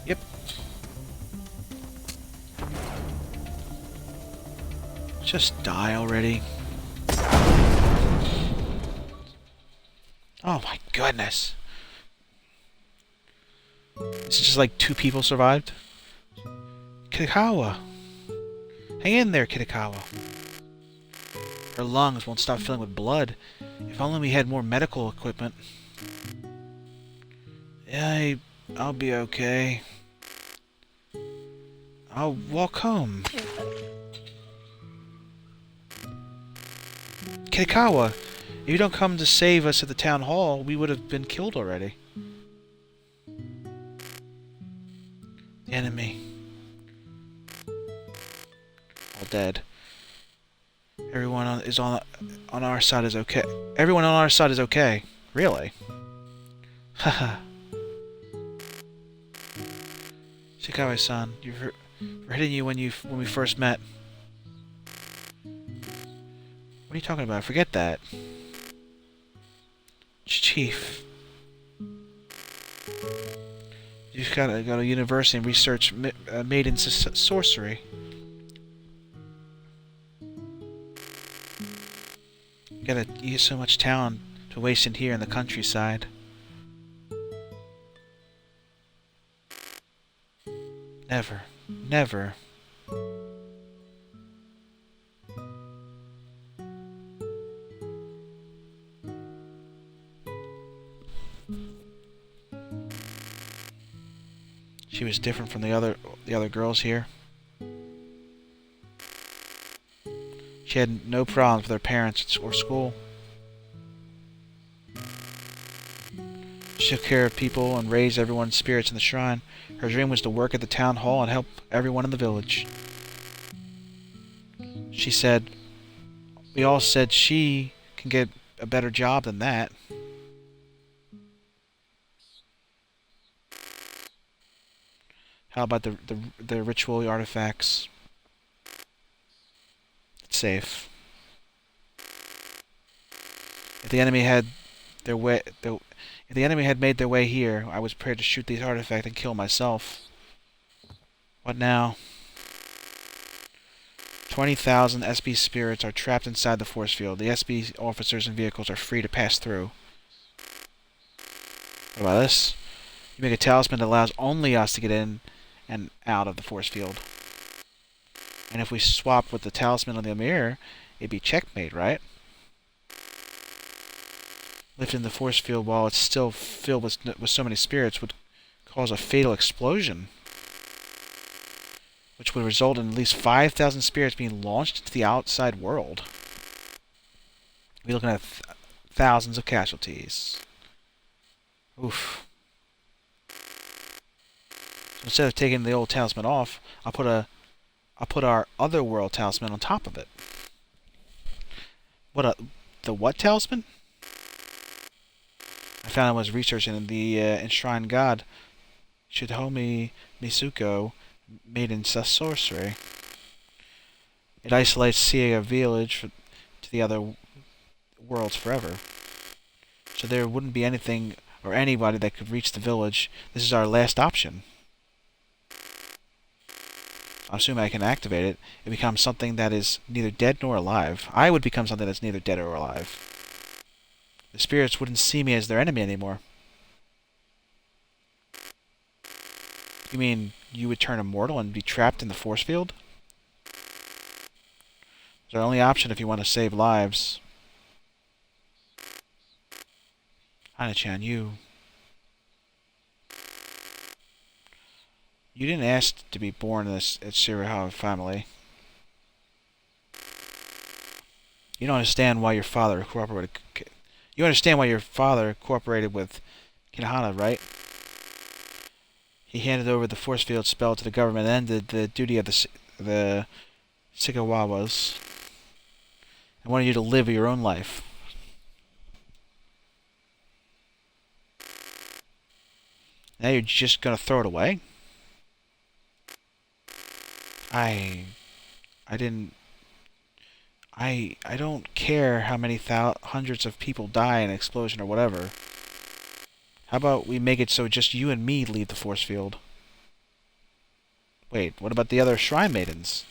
Yep. Just die already. Oh my goodness. Is it just like 2 people survived? Kitakawa! Hang in there, Kitakawa. Her lungs won't stop filling with blood. If only we had more medical equipment. I'll be okay. I'll walk home. Kitakawa! If you don't come to save us at the town hall, we would have been killed already. The enemy. All dead. Everyone on our side is okay. Everyone on our side is okay. Really? Haha. Shikawa-san, we're hitting you when we first met. What are you talking about? Forget that. Chief. You've got to go to university and research maiden sorcery. You gotta use so much talent to waste in here in the countryside. Never. Never. She was different from the other girls here. She had no problems with her parents or school. She took care of people and raised everyone's spirits in the shrine. Her dream was to work at the town hall and help everyone in the village. She said, we all said she can get a better job than that. How about the ritual artifacts? It's safe. If the enemy had made their way here, I was prepared to shoot these artifacts and kill myself. What now? 20,000 SB spirits are trapped inside the force field. The SB officers and vehicles are free to pass through. What about this? You make a talisman that allows only us to get in and out of the force field. And if we swap with the talisman on the mirror, it'd be checkmate, right? Lifting the force field while it's still filled with so many spirits would cause a fatal explosion, which would result in at least 5,000 spirits being launched into the outside world. We're looking at thousands of casualties. Oof. So instead of taking the old talisman off, I'll put our other world talisman on top of it. The what talisman? I found I was researching the enshrined god Shitomi Misuko maiden sorcery. It isolates Sia village to the other worlds forever. So there wouldn't be anything or anybody that could reach the village. This is our last option. I assume I can activate it. It becomes something that is neither dead nor alive. I would become something that's neither dead or alive. The spirits wouldn't see me as their enemy anymore. You mean you would turn immortal and be trapped in the force field? It's our only option if you want to save lives. Hana-chan, you didn't ask to be born in this Shiraishi family. You don't understand why your father cooperated. You understand why your father cooperated with Kinahana, right? He handed over the force field spell to the government and ended the duty of the Sikawawas. I wanted you to live your own life. Now you're just gonna throw it away? I don't care how many hundreds of people die in an explosion or whatever. How about we make it so just you and me leave the force field? Wait, what about the other shrine maidens?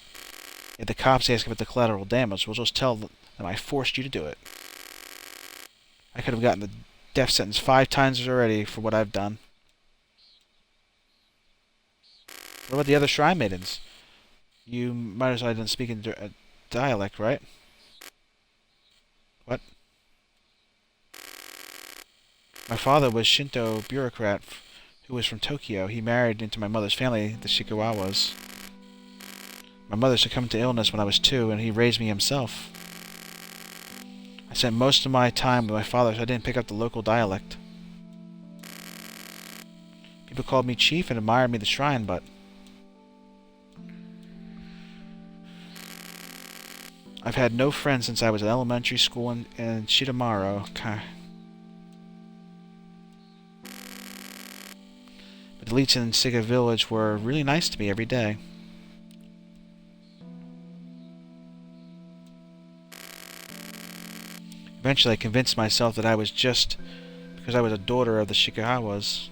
If the cops ask about the collateral damage, we'll just tell them I forced you to do it. I could have gotten the death sentence 5 times already for what I've done. What about the other shrine maidens? You might as well didn't speak in dialect, right? What? My father was Shinto bureaucrat who was from Tokyo. He married into my mother's family, the Shikawawas. My mother succumbed to illness when I was 2, and he raised me himself. I spent most of my time with my father, so I didn't pick up the local dialect. People called me chief and admired me at the shrine, but I've had no friends since I was in elementary school in Shitamaro. But the elites in Siga village were really nice to me every day. Eventually I convinced myself that I was just because I was a daughter of the Saikawas.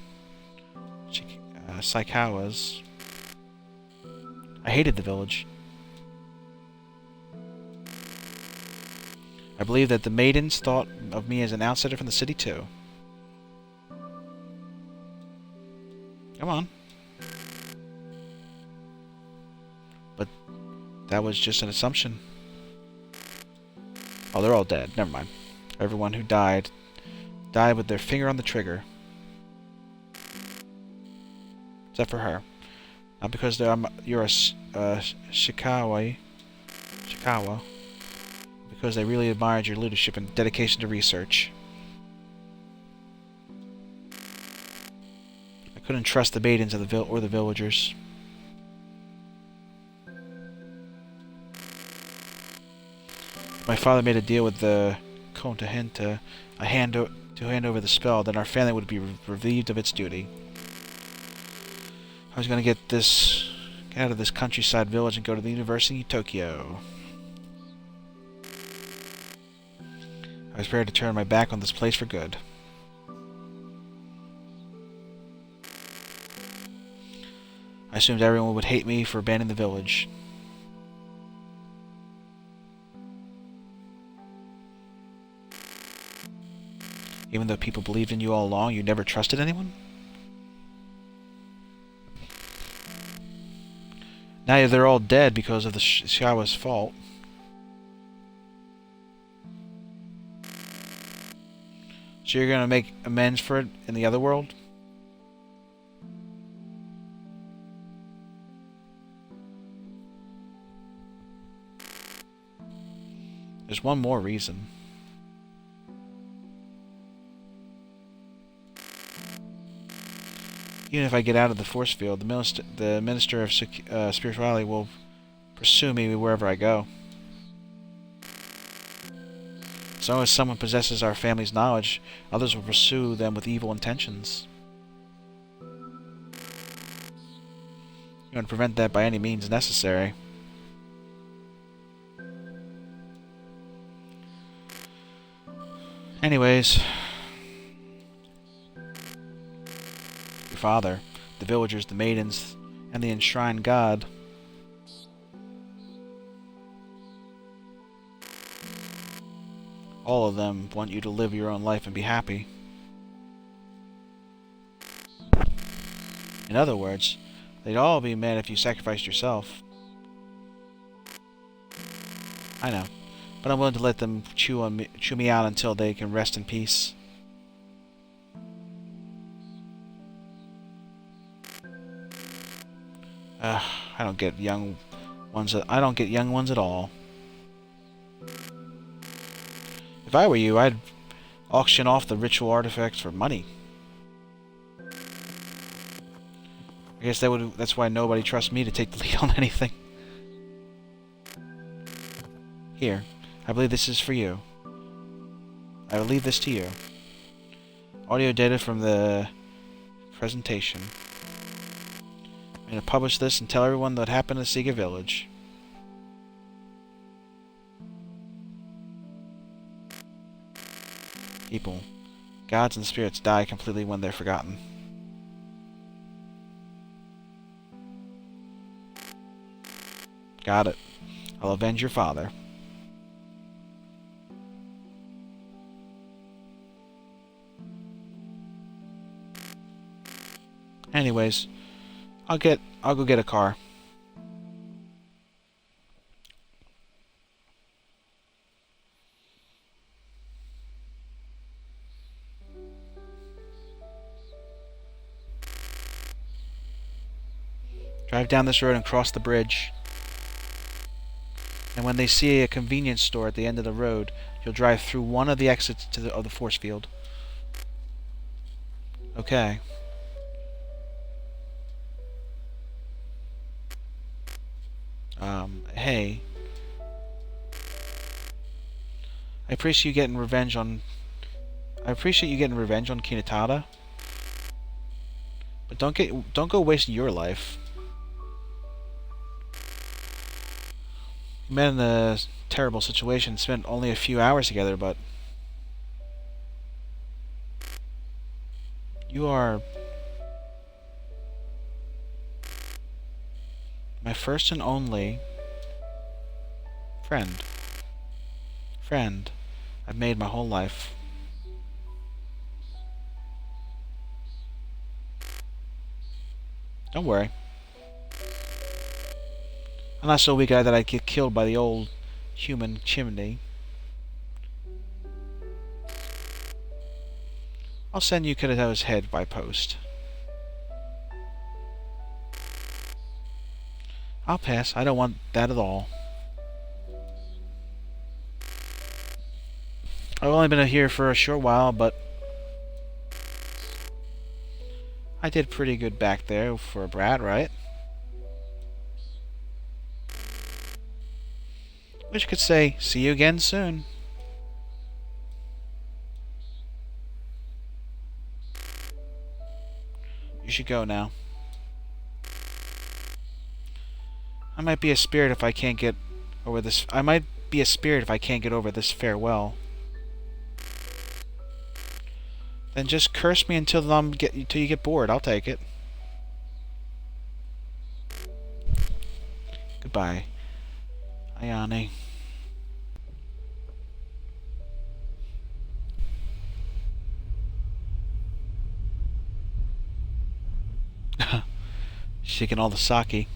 I hated the village. I believe that the maidens thought of me as an outsider from the city too. Come on. But that was just an assumption. Oh, they're all dead. Never mind. Everyone who died with their finger on the trigger. Except for her. Not because you're a Shikawa. Because they really admired your leadership and dedication to research. I couldn't trust the maidens of or the villagers. My father made a deal with the Kontahenta to hand over the spell, then our family would be relieved of its duty. I was going to get out of this countryside village and go to the University of Tokyo. I was prepared to turn my back on this place for good. I assumed everyone would hate me for abandoning the village. Even though people believed in you all along, you never trusted anyone? Now they're all dead because of the Shawa's fault. So you're going to make amends for it in the other world? There's one more reason. Even if I get out of the force field, the Minister of Spirituality will pursue me wherever I go. As long as someone possesses our family's knowledge, others will pursue them with evil intentions. You want to prevent that by any means necessary. Anyways, your father, the villagers, the maidens, and the enshrined god all of them want you to live your own life and be happy. In other words, they'd all be mad if you sacrificed yourself. I know, but I'm willing to let them chew me out until they can rest in peace. I don't get young ones. I don't get young ones at all. If I were you, I'd auction off the ritual artifacts for money. I guess that's why nobody trusts me to take the lead on anything. Here, I believe this is for you. I will leave this to you. Audio data from the presentation. I'm going to publish this and tell everyone what happened to Siga Village. People, gods and spirits die completely when they're forgotten. Got it. I'll avenge your father. Anyways, I'll go get a car. Drive down this road and cross the bridge. And when they see a convenience store at the end of the road, you'll drive through one of the exits of the force field. Okay. Hey. I appreciate you getting revenge on Kinatada. But don't go wasting your life. You met in a terrible situation, spent only a few hours together, but you are my first and only friend. Friend I've made my whole life. Don't worry. I'm not so weak that I'd get killed by the old human chimney. I'll send you Kanato's head by post. I'll pass. I don't want that at all. I've only been here for a short while, but I did pretty good back there for a brat, right? Wish I could say, see you again soon. You should go now. I might be a spirit if I can't get over this. I might be a spirit if I can't get over this farewell. Then just curse me until you get bored. I'll take it. Goodbye, Ayane. Shaking all the sake.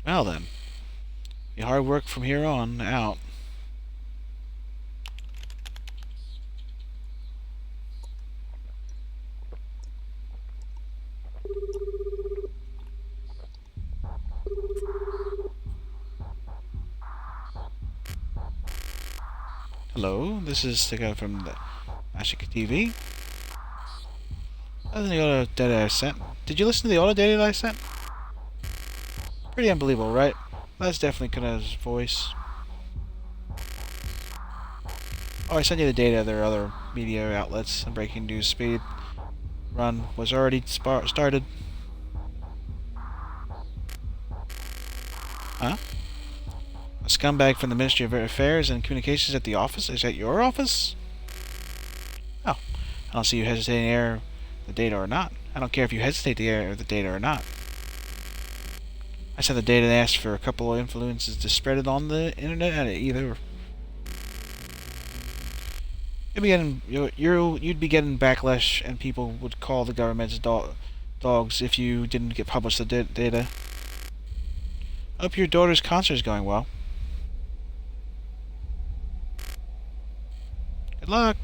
Well then, be hard work from here on out. Hello, this is the guy from the Ashika TV. Other than the auto data I sent. Did you listen to the auto data that I sent? Pretty unbelievable, right? That's definitely Kanata's voice. Oh, I sent you the data of their other media outlets. And breaking news speed run was already started. Huh? A scumbag from the Ministry of Affairs and Communications at the office? Is that your office? Oh, I don't see you hesitating to air the data or not. I don't care if you hesitate to air the data or not. I sent the data and asked for a couple of influences to spread it on the internet, and either you'd be getting backlash, and people would call the government's dogs if you didn't get published the data. I hope your daughter's concert is going well. Good luck.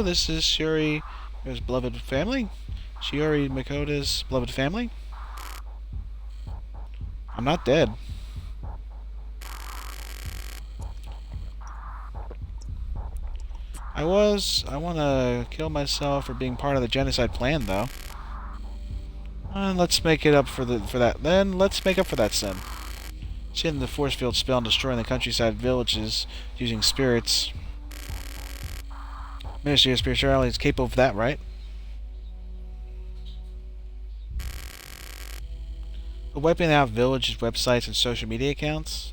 Hello, this is Shiori's beloved family. Shiori Makota's beloved family. I'm not dead. I want to kill myself for being part of the genocide plan, though. And let's make it up for that. Then let's make up for that sin. Hitting the force field spell and destroying the countryside villages using spirits. Ministry of Spirituality is capable of that, right? But wiping out villages, websites, and social media accounts,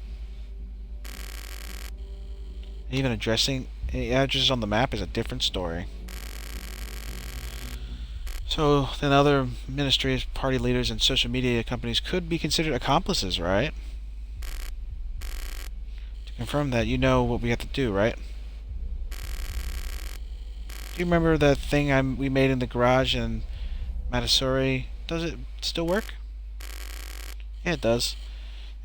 and even addressing addresses on the map is a different story. So then other ministries, party leaders, and social media companies could be considered accomplices, right? To confirm that, you know what we have to do, right? Do you remember that thing we made in the garage in Matasori? Does it still work? Yeah, it does.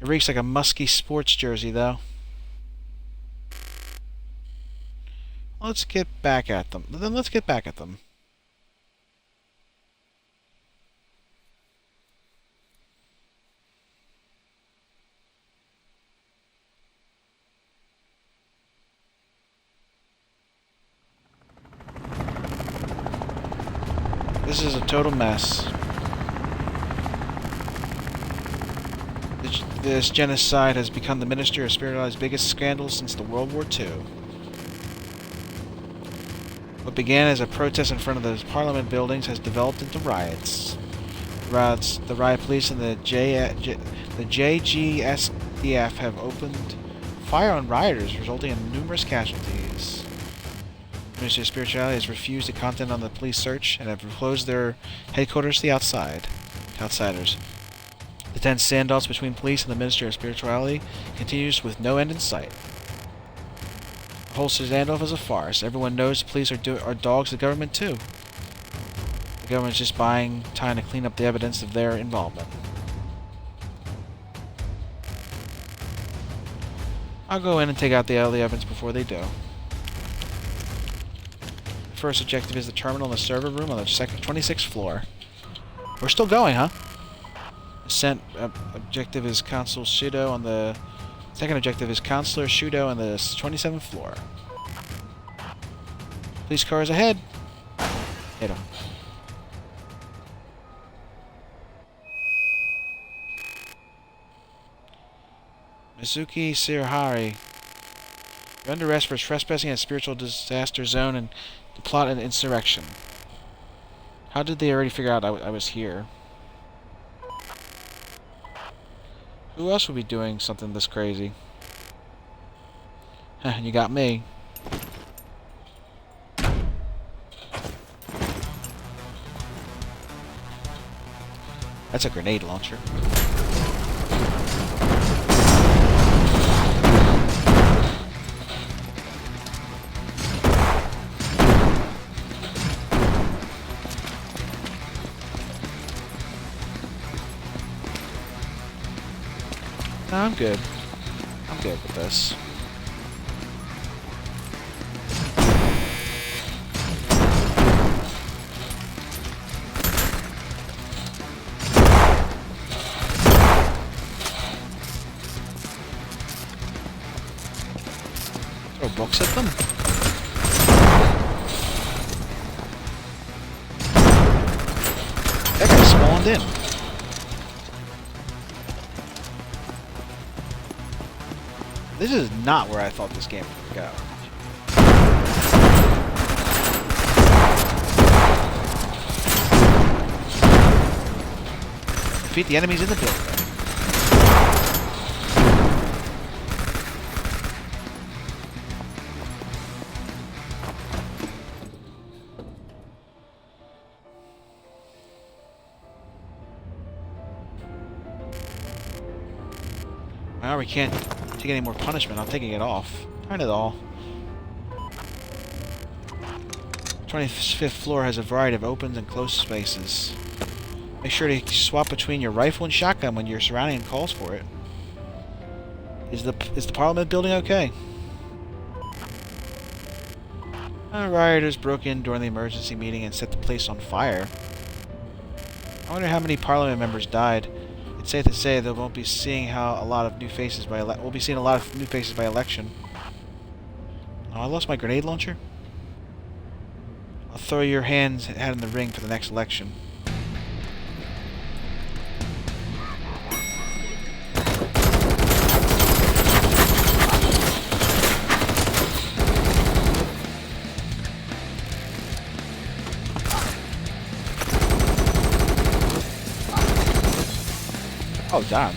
It reeks like a musky sports jersey, though. Let's get back at them. Then let's get back at them. This is a total mess. This genocide has become the Ministry of Spirituality's biggest scandal since the World War II. What began as a protest in front of the Parliament buildings has developed into riots. The riot police and the JGSDF have opened fire on rioters, resulting in numerous casualties. The Ministry of Spirituality has refused to comment on the police search and have closed their headquarters to the outsiders. The tense standoffs between police and the Ministry of Spirituality continues with no end in sight. The whole standoff is a farce. Everyone knows the police are dogs of the government too. The government's just buying time to clean up the evidence of their involvement. I'll go in and take out the evidence before they do. The first objective is the terminal in the server room on the 26th floor. We're still going, huh? Ascent objective is Consul Shudo on the... Second objective is Consular Shudo on the 27th floor. Police cars ahead. Hit him. Mizuki Shiraishi. You're under arrest for trespassing in a spiritual disaster zone and to plot an insurrection. How did they already figure out I was here? Who else would be doing something this crazy? You got me. That's a grenade launcher. No, I'm good. I'm good with this. Throw books at them? That guy spawned in. This is not where I thought this game would go. Defeat the enemies in the building. Well, we can't take any more punishment. I'm taking it off. Turn it all. 25th floor has a variety of open and closed spaces. Make sure to swap between your rifle and shotgun when your surrounding calls for it. Is the Parliament building okay? Rioters broke in during the emergency meeting and set the place on fire. I wonder how many Parliament members died. It's safe to say that we'll be seeing a lot of new faces by election. Oh, I lost my grenade launcher. I'll throw your hat in the ring for the next election. Oh, damn.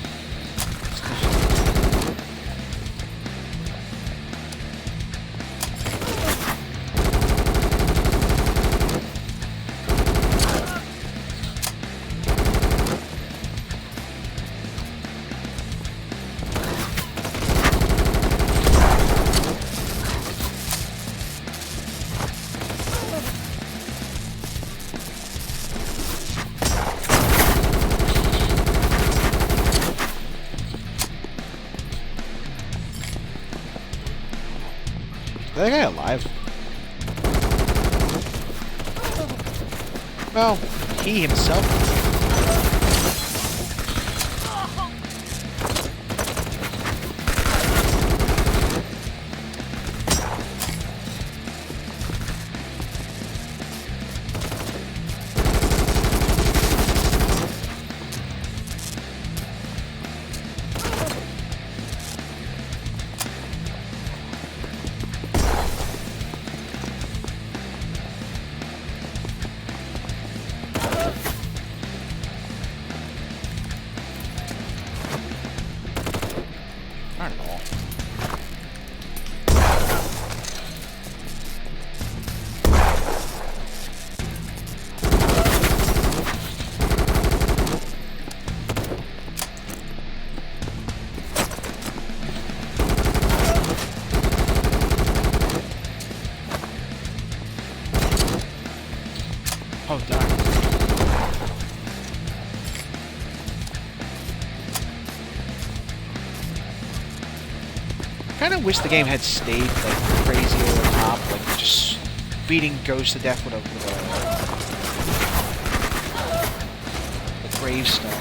Is that guy alive? Well, he himself. Not at all. Oh, darn. I kind of wish the game had stayed like crazy over the top, like just beating ghosts to death with a gravestone.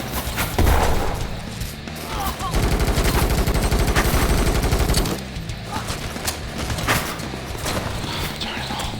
Darn it all.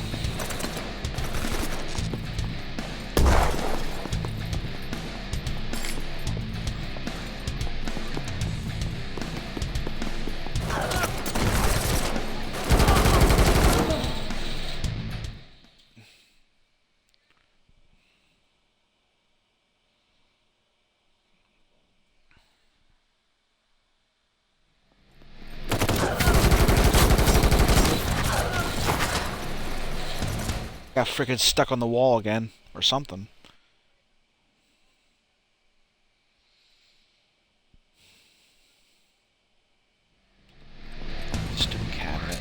Got frickin' stuck on the wall again, or something. Stupid cabinet.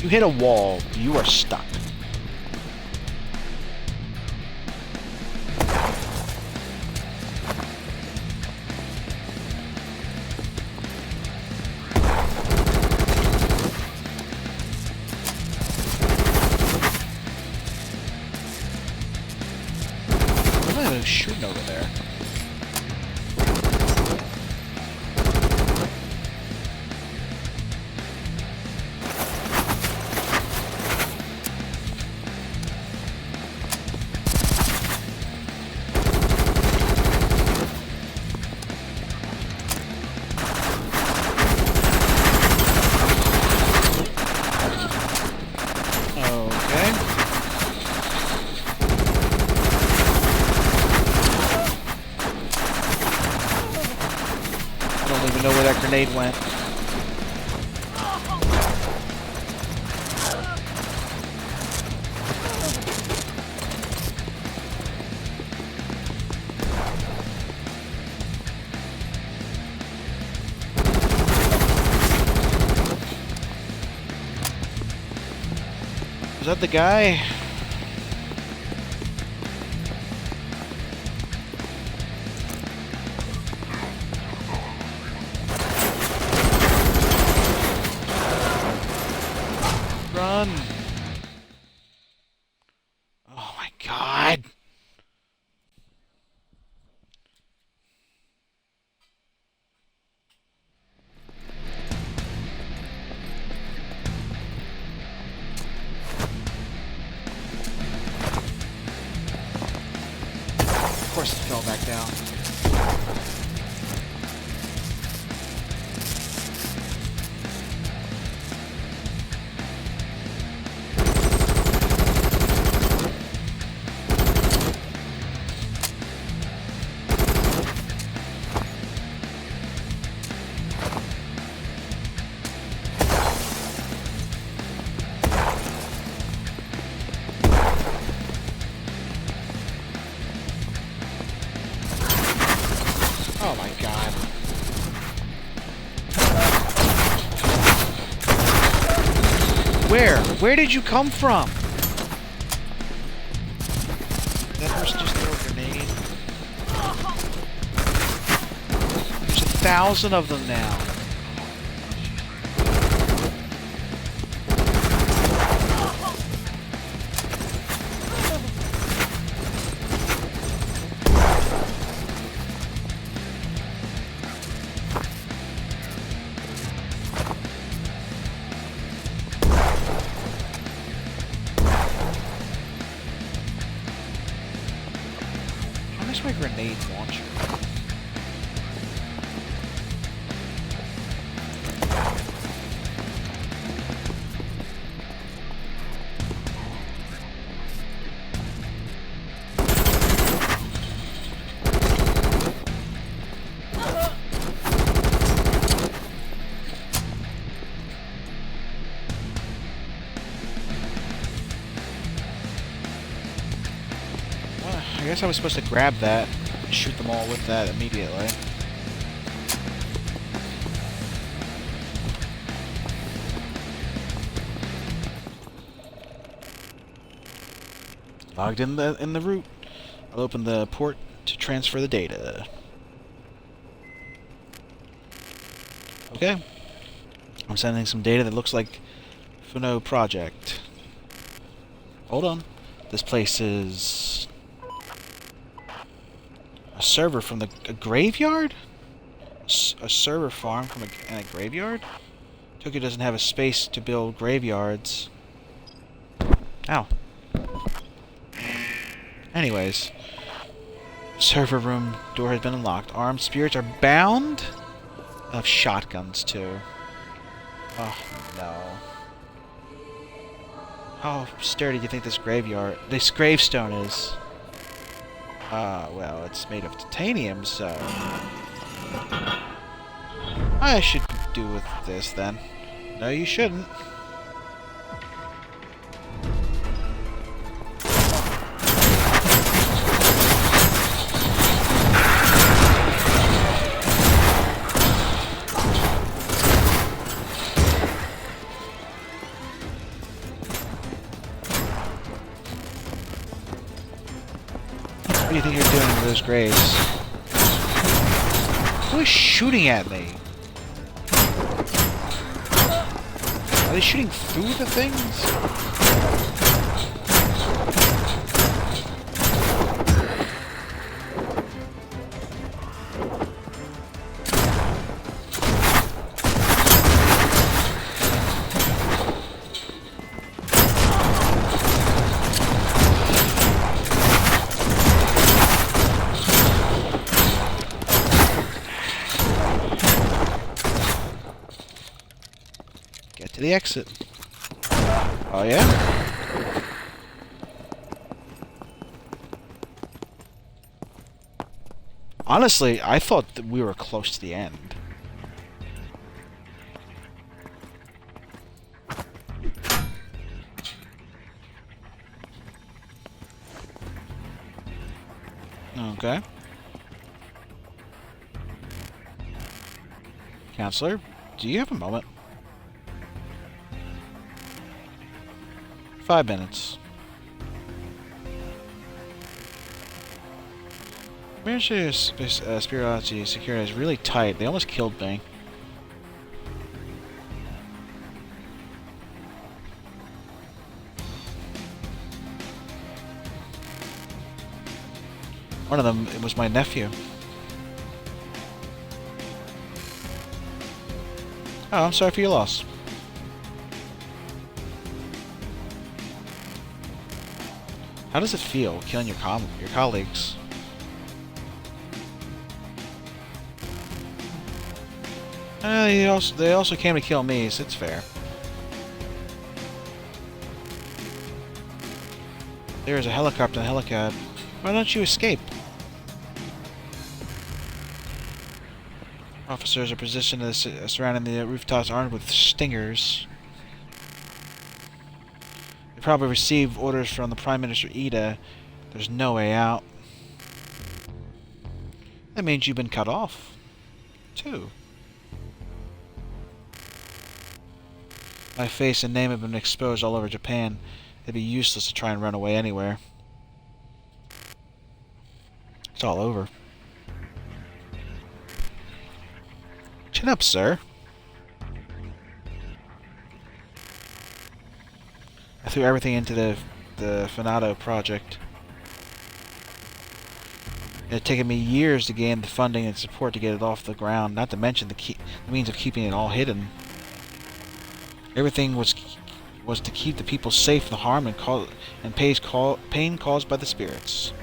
You hit a wall, you are stuck. What are they shooting over there? grenade went. Is that the guy? Run! Oh my god! Of course it fell back down. Oh my god. Where? Where did you come from? That person just threw a grenade. There's 1,000 of them now. Where's my grenade launcher? I guess I was supposed to grab that and shoot them all with that immediately. Logged in the route. I'll open the port to transfer the data. Okay. I'm sending some data that looks like Funo Project. Hold on. This place is a server from a graveyard? A server farm from a graveyard? Tokyo doesn't have a space to build graveyards. Ow. Anyways. Server room door has been unlocked. Armed spirits are bound? Of shotguns, too. Oh, no. How sturdy do you think this gravestone is? Well, it's made of titanium, so I should do with this, then. No, you shouldn't. What do you think you're doing with those graves? Who is shooting at me? Are they shooting through the things? Get to the exit. Oh, yeah? Honestly, I thought that we were close to the end. Okay. Counselor, do you have a moment? 5 minutes. Spirituality security is really tight. They almost killed me. One of them, it was my nephew. Oh, I'm sorry for your loss. How does it feel killing your colleagues? They also came to kill me, so it's fair. There is a helicopter and a helipad. Why don't you escape? Officers are positioned surrounding the rooftops armed with stingers. They probably received orders from the Prime Minister Ida. There's no way out. That means you've been cut off, too. My face and name have been exposed all over Japan. It'd be useless to try and run away anywhere. It's all over. Chin up, sir. I threw everything into the Finado project. It had taken me years to gain the funding and support to get it off the ground, not to mention the means of keeping it all hidden. Everything was to keep the people safe from the harm and pain caused by the spirits.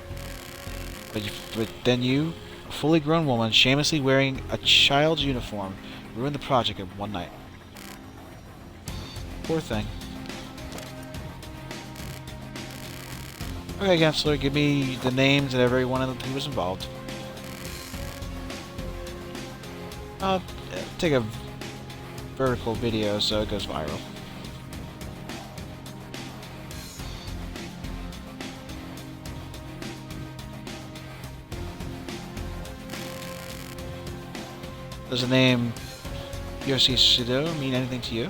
But then you, a fully grown woman, shamelessly wearing a child's uniform, ruined the project in one night. Poor thing. Okay, Counselor, give me the names of everyone who was involved. I'll take a vertical video so it goes viral. Does the name Yoshi Shido mean anything to you?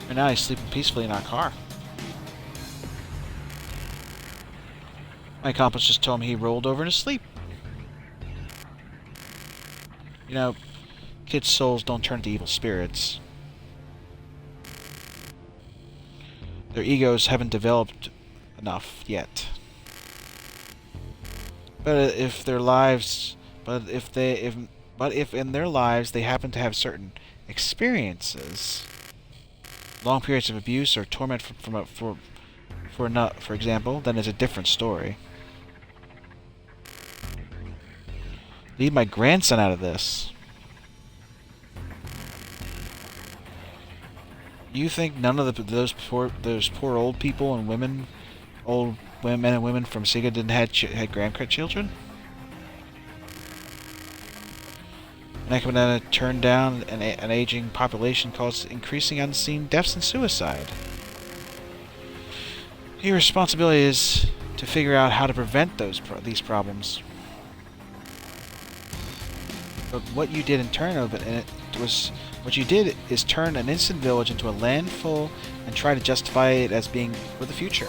And now he's sleeping peacefully in our car. My accomplice just told me he rolled over in his sleep. You know, kids' souls don't turn to evil spirits. Their egos haven't developed enough yet. But if in their lives they happen to have certain experiences, long periods of abuse or torment for example, then it's a different story. Leave my grandson out of this. You think none of those poor old people and women, old men and women from Sega didn't had grandchildren? And that could turn down an aging population caused increasing unseen deaths and suicide. Your responsibility is to figure out how to prevent these problems. But what you did is turn an innocent village into a landfill and try to justify it as being for the future.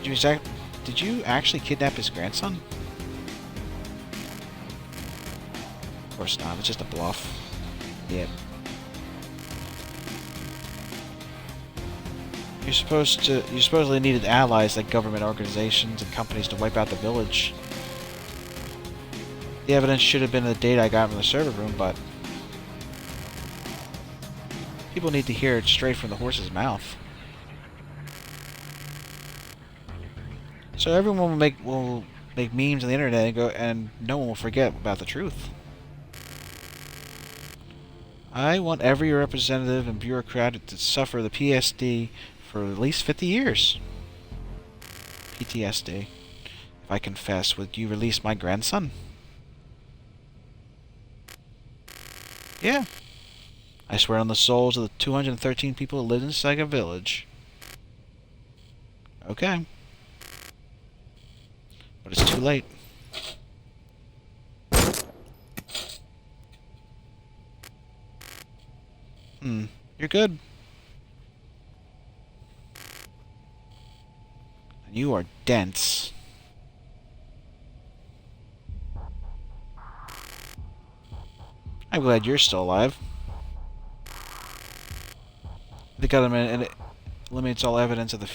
Did you actually kidnap his grandson? Of course not. It's just a bluff. Yeah. You supposedly needed allies like government organizations and companies to wipe out the village. The evidence should have been the data I got from the server room, but people need to hear it straight from the horse's mouth. So everyone will make memes on the internet and no one will forget about the truth. I want every representative and bureaucrat to suffer the PSD for at least 50 years. PTSD. If I confess, would you release my grandson? Yeah. I swear on the souls of the 213 people who lived in Sega Village. Okay. But it's too late. You're good. You are dense. I'm glad you're still alive. The government eliminates all evidence of the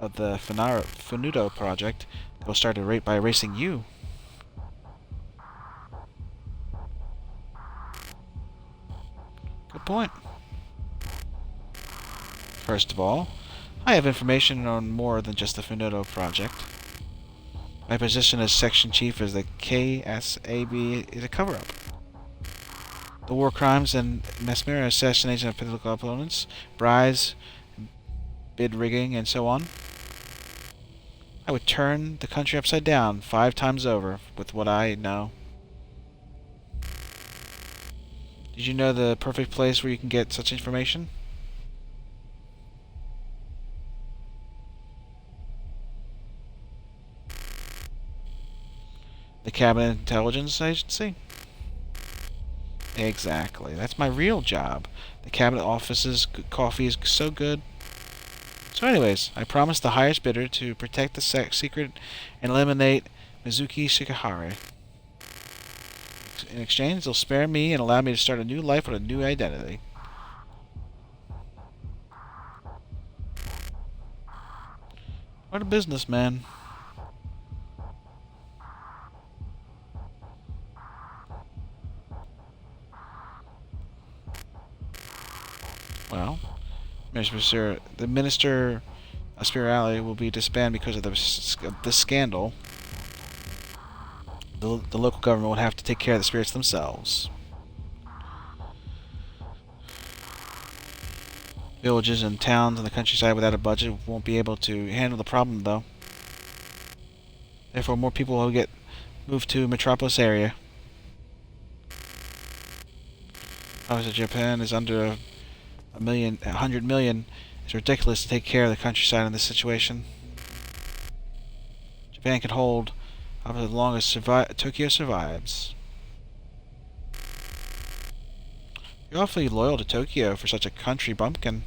Funuto project. They'll start by erasing you. Good point. First of all, I have information on more than just the Funuto project. My position as section chief as the KSAB is a cover-up. The war crimes and Mesmera assassination of political opponents, bribes, bid rigging, and so on. I would turn the country upside down 5 times over with what I know. Did you know the perfect place where you can get such information? The Cabinet Intelligence Agency? Exactly. That's my real job. The Cabinet Office's coffee is so good. So anyways, I promised the highest bidder to protect the secret and eliminate Mizuki Shikahara. In exchange, they'll spare me and allow me to start a new life with a new identity. What a businessman. Well, the Minister of Spirituality will be disbanded because of this scandal. The local government will have to take care of the spirits themselves. Villages and towns in the countryside without a budget won't be able to handle the problem, though. Therefore, more people will get moved to metropolis area. Obviously, Japan is under 100 million. It's ridiculous to take care of the countryside in this situation. Japan can hold up as long as Tokyo survives. You're awfully loyal to Tokyo for such a country bumpkin.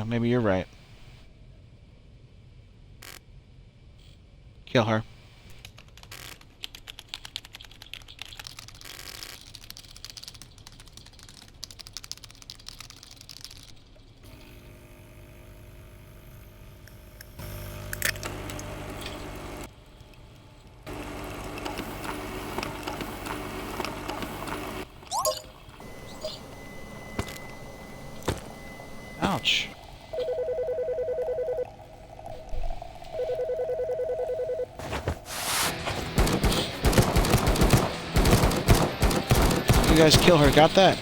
Maybe you're right. Kill her. Ouch. You guys kill her, got that?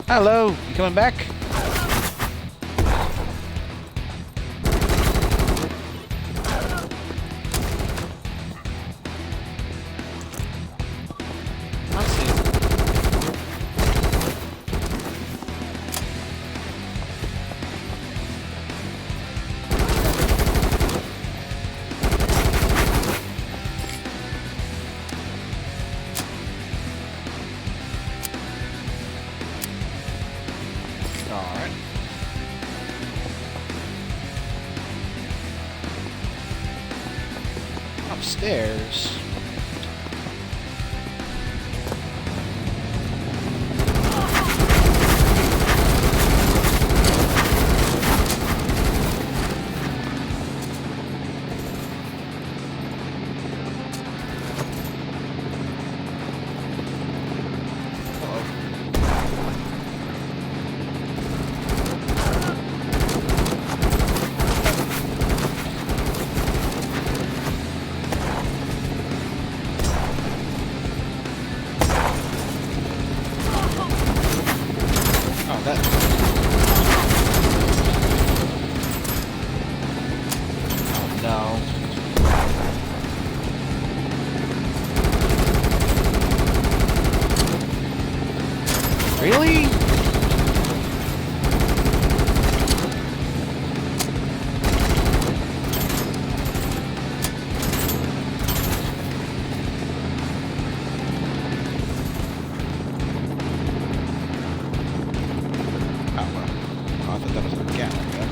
Hello, you coming back? Let's see. stairs. Really? Oh, well. Oh, I thought that was a cat like that.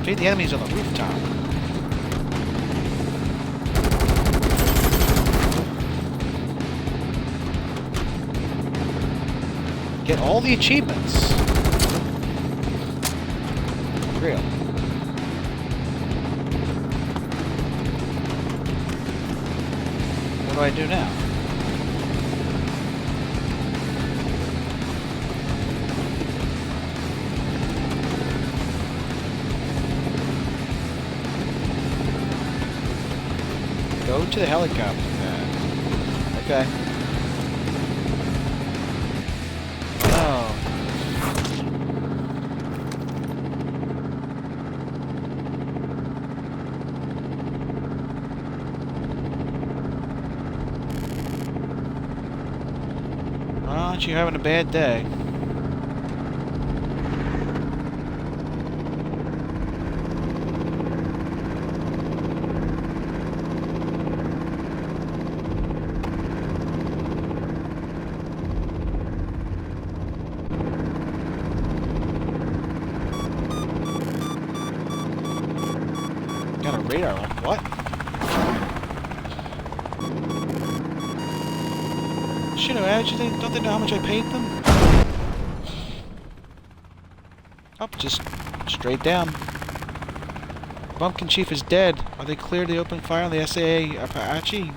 Defeat the enemies on the rooftop. Get all the achievements. Real. What do I do now? Go to the helicopter pad. Okay. Oh. Aren't you having a bad day? Got a radar on what? Should have added you. Don't they know how much I paid them? Oh, just straight down. Bumpkin Chief is dead. Are they cleared the open fire on the SAA Apache?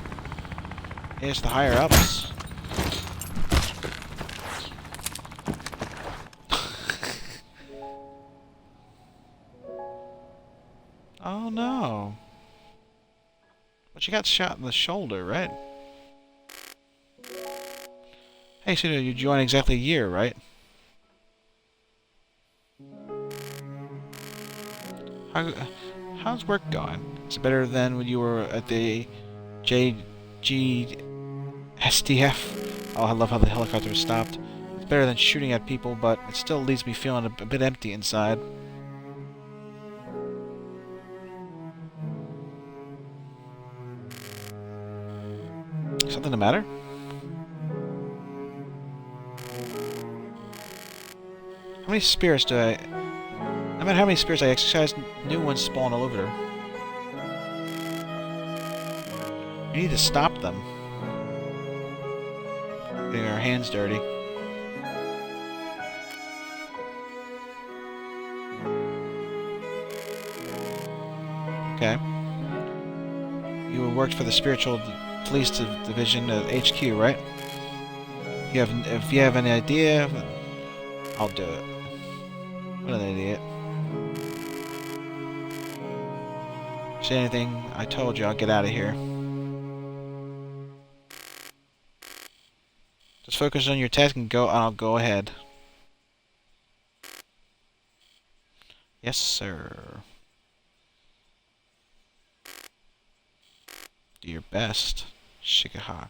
Yes, the higher ups. Oh no. But you got shot in the shoulder, right? Hey, so you joined exactly a year, right? How's work going? Is it better than when you were at the JGSTF? Oh, I love how the helicopter stopped. It's better than shooting at people, but it still leaves me feeling a bit empty inside. Something the matter? How many spirits do I... No matter how many spirits I exercise, new ones spawn all over her. You need to stop them. Getting our hands dirty. Okay. You worked for the spiritual police division at HQ, right? If you have any idea, I'll do it. What an idiot. Say anything, I told you, I'll get out of here. Just focus on your task and I'll go ahead. Yes, sir. Do your best, Shiraishi.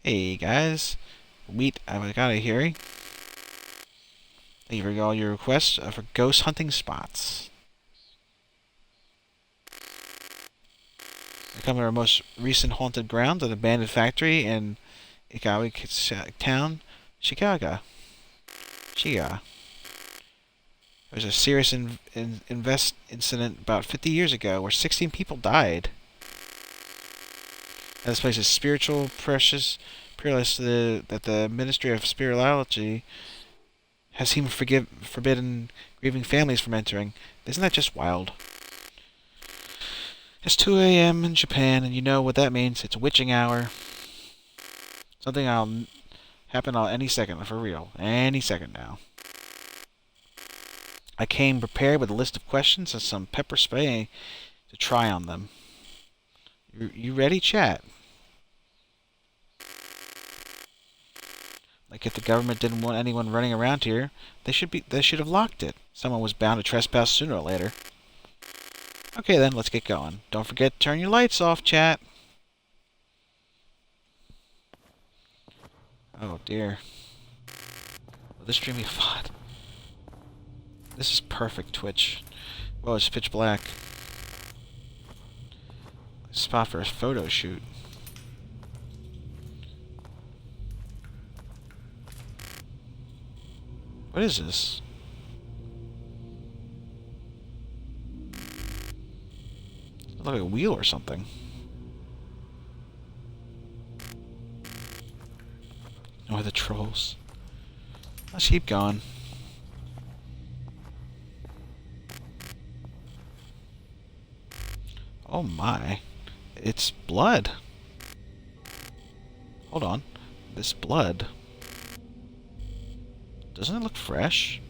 Hey guys, I got a hearing. Thank you for all your requests for ghost hunting spots. I come to our most recent haunted ground, an abandoned factory in Ikawi town, Chicago. Chiga. There was a serious incident about 50 years ago where 16 people died. And this place is spiritual, precious, peerless, that the Ministry of Spirituality has even forbidden grieving families from entering. Isn't that just wild? It's 2 a.m. in Japan, and you know what that means. It's witching hour. Something will happen any second, for real. Any second now. I came prepared with a list of questions and some pepper spray to try on them. You ready, chat? Like if the government didn't want anyone running around here, they should have locked it. Someone was bound to trespass sooner or later. Okay then, let's get going. Don't forget to turn your lights off, chat. Oh dear. Will this stream be fun? This is perfect, Twitch. Well, it's pitch black. Spot for a photo shoot. What is this? Looks like a wheel or something. Oh, the trolls. Let's keep going. Oh my. It's blood. Hold on. This blood. Doesn't it look fresh?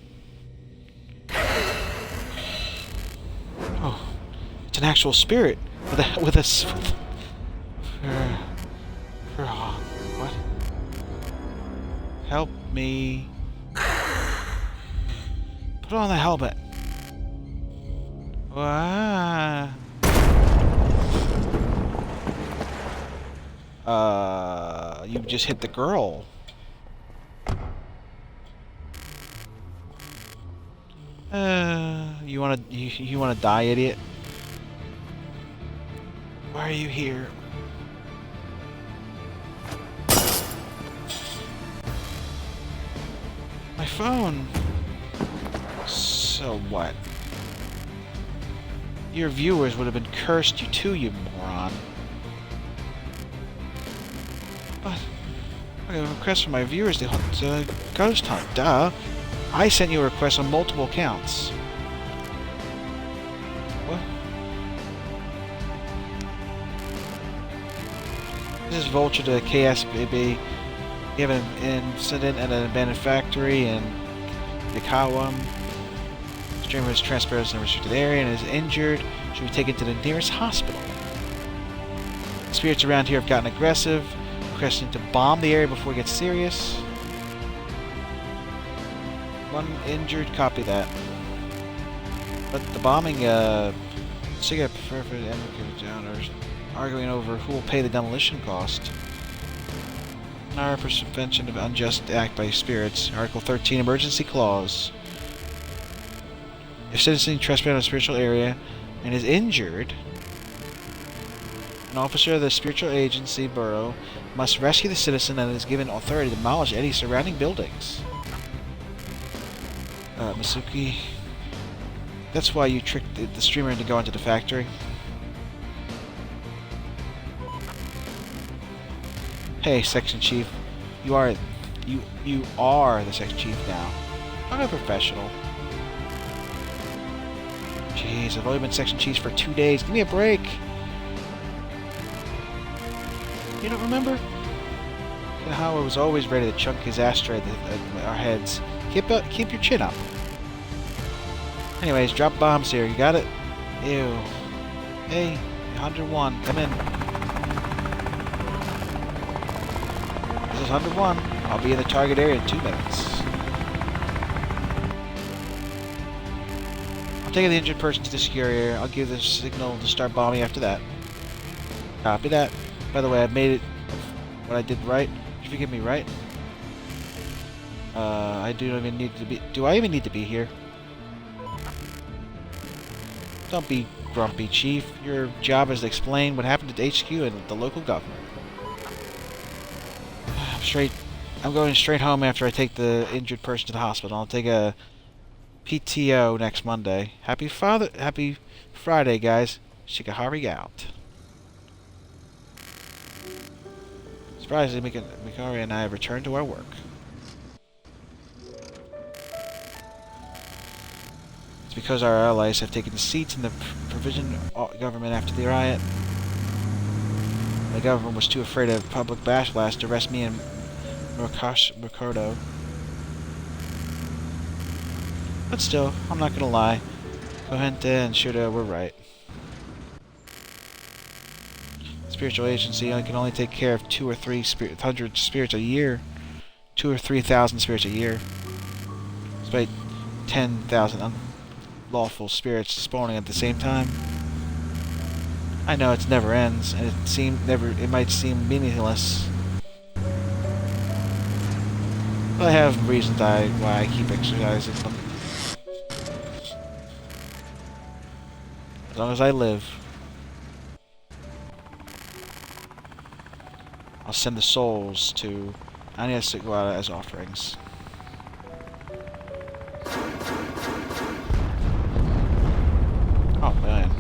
Oh. It's an actual spirit. With a what? Help me. Put on the helmet. Wow. You just hit the girl. You wanna die, idiot? Why are you here? My phone. So what? Your viewers would have been cursed you too, you moron. But I got a request from my viewers to hunt, ghost hunt. Duh. I sent you a request on multiple accounts. What? This is Vulture to KSBB. We have an incident at an abandoned factory in Yakawa. Streamer is transferred in a restricted area and is injured. Should be taken to the nearest hospital. Spirits around here have gotten aggressive, requesting to bomb the area before it gets serious. One injured, copy that. But the bombing, cigarette prefer for the owners arguing over who will pay the demolition cost. Our prevention of unjust act by spirits. Article 13, emergency clause. If citizen trespasses in a spiritual area and is injured, an officer of the spiritual agency borough must rescue the citizen and is given authority to demolish any surrounding buildings. Masuki. That's why you tricked the streamer into going to the factory. Hey, section chief. You are the section chief now. I'm a professional. Jeez, I've only been section chief for 2 days. Give me a break. You don't remember? How I was always ready to chunk his ashtray at our heads. Keep your chin up. Anyways, drop bombs here. You got it? Ew. Hey, 101. Come in. This is 101. I'll be in the target area in 2 minutes. I'm taking the injured person to the secure area. I'll give the signal to start bombing after that. Copy that. By the way, I've made it what I did right. Did you forgive me, right? I do not even need to be... Do I even need to be here? Don't be grumpy, Chief. Your job is to explain what happened at HQ and the local government. I'm going straight home after I take the injured person to the hospital. I'll take a PTO next Monday. Happy Friday, guys. Shikahari out. Surprisingly, Mikari and I have returned to our work. It's because our allies have taken seats in the provision government after the riot. The government was too afraid of public backlash to arrest me and Mercado. But still, I'm not gonna lie. Kohente and Shuda were right. Spiritual agency can only take care of 2 or 300 spirits a year. 2 or 3,000 spirits a year. Despite 10,000 unlawful spirits spawning at the same time. I know it never ends, and it might seem meaningless. But I have reasons why I keep exercising them. As long as I live. I'll send the souls to Anya Sigwara as offerings. Oh man.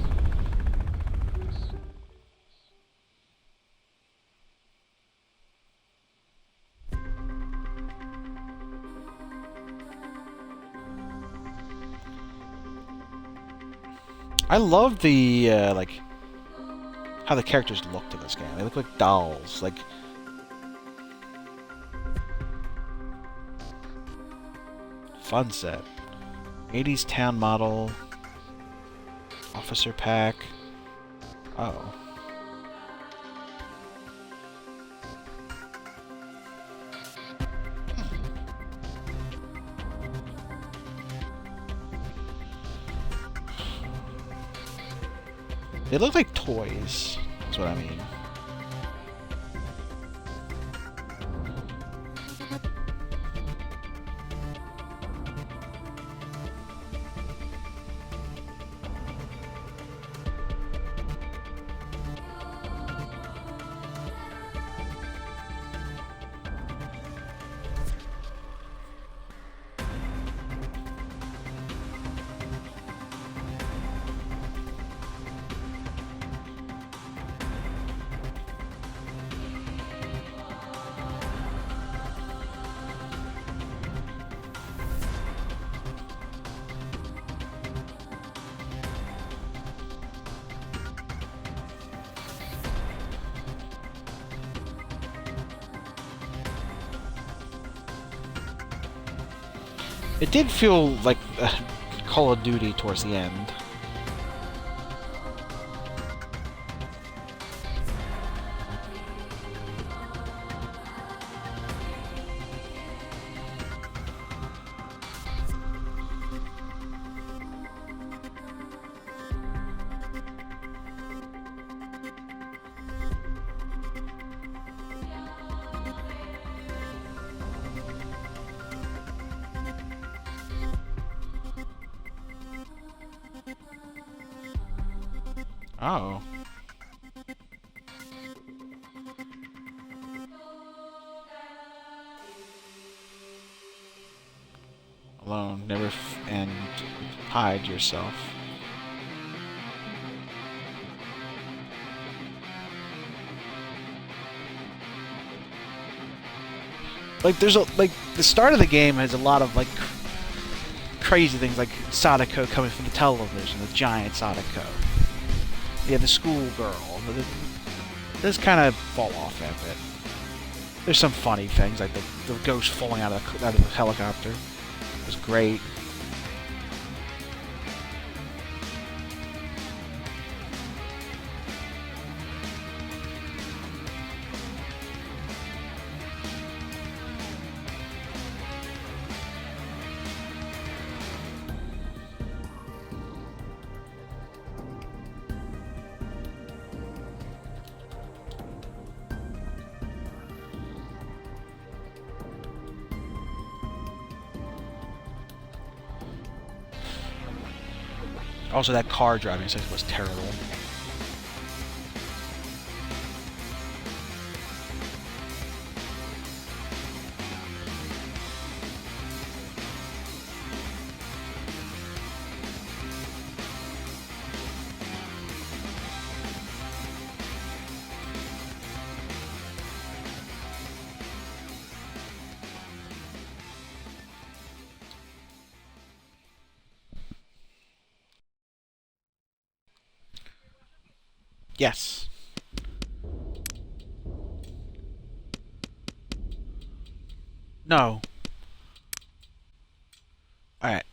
I love the like how the characters looked in this game. They look like dolls. Like fun set. 80s town model. Officer pack. Oh. They look like toys. That's what I mean. It did feel like Call of Duty towards the end. Oh. Alone, never and hide yourself. Like there's the start of the game has a lot of like crazy things like Sadako coming from the television, the giant Sadako. Yeah, the schoolgirl. This kind of fall off a bit. There's some funny things like the ghost falling out of the helicopter. It was great. Also, that car driving was terrible. Yes. No. Alright.